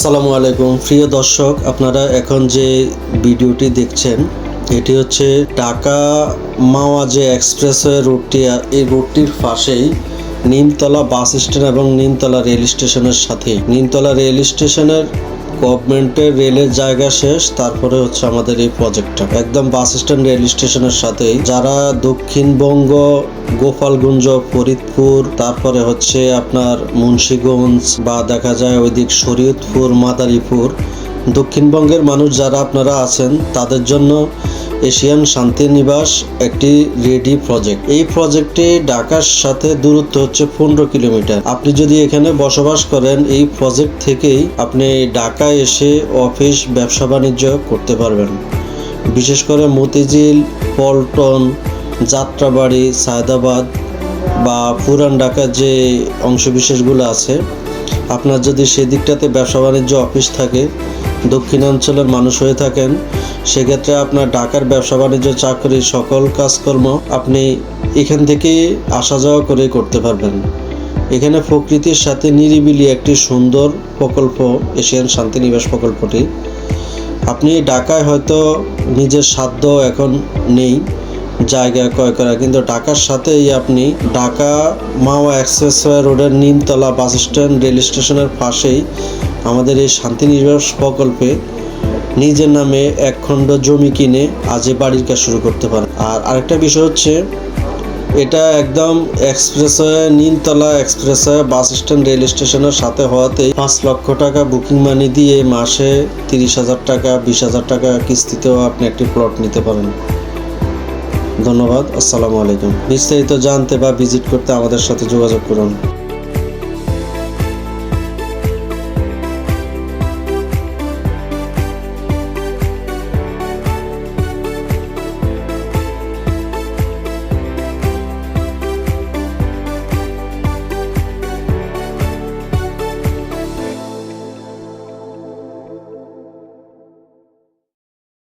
আসসালামু আলাইকুম প্রিয় দর্শক, আপনারা এখন যে ভিডিওটি দেখছেন এটি হচ্ছে ঢাকা মাওয়া যে এক্সপ্রেসওয়ে রুটটি, এই রুটটির পাশেই নিমতলা বাস স্ট্যান্ড এবং নিমতলা রেল স্টেশনের সাথে। নিমতলা রেল স্টেশনের গভর্নমেন্টের রেলের জায়গা শেষ, তারপরে হচ্ছে আমাদের এই প্রজেক্টটা একদম বাস স্ট্যান্ড রেল স্টেশনের সাথেই। যারা দক্ষিণবঙ্গ, গোপালগঞ্জ, ফরিদপুর, তারপরে হচ্ছে আপনার মুন্সিগঞ্জ বা দেখা যায় ওইদিক শরীয়তপুর, মাদারীপুর, দক্ষিণবঙ্গের মানুষ যারা আপনারা আছেন তাদের জন্য এশিয়ান শান্তিনিবাস একটি রেডি প্রজেক্ট। এই প্রজেক্টে ঢাকার সাথে দূরত্ব হচ্ছে 15 কিলোমিটার। আপনি যদি এখানে বসবাস করেন, এই প্রজেক্ট থেকেই আপনি ঢাকায় এসে অফিস, ব্যবসা বাণিজ্য করতে পারবেন। বিশেষ করে মতিঝিল, পল্টন, যাত্রাবাড়ি, সায়দাবাদ বা পুরান ঢাকার যে অংশবিশেষগুলো আছে, আপনার যদি সেদিকটাতে ব্যবসা বাণিজ্য অফিস থাকে, দক্ষিণাঞ্চলের মানুষ হয়ে থাকেন, সেক্ষেত্রে আপনার ঢাকার ব্যবসা বাণিজ্য, চাকরি, সকল কাজকর্ম আপনি এখান থেকে আসা যাওয়া করে করতে পারবেন। এখানে প্রকৃতির সাথে নিরিবিলি একটি সুন্দর প্রকল্প এশিয়ান শান্তিনিবাস প্রকল্পটি। আপনি ঢাকায় হয়তো নিজের সাধ্য এখন নেই জায়গা ক্রয় করা, কিন্তু ঢাকার সাথেই আপনি ঢাকা মাওয়া এক্সপ্রেসওয়ে রোডের নিমতলা বাস স্ট্যান্ড রেল স্টেশনের পাশেই আমাদের এই শান্তিনিবাস প্রকল্পে নিজের নামে এক খণ্ড জমি কিনে আজই বাড়ির কাজ শুরু করতে পারেন। আর আরেকটা বিষয় হচ্ছে, এটা একদম expressway, Nimtala expressway bus stand rail স্টেশনের সাথে হওয়াতেই 5 লক্ষ টাকা বুকিং মানি দিয়ে মাসে 30,000 টাকা, 20,000 টাকা কিস্তিতেও আপনি একটি প্লট নিতে পারেন। ধন্যবাদ। আসসালামু আলাইকুম। বিস্তারিত জানতে বা ভিজিট করতে আমাদের সাথে যোগাযোগ করুন।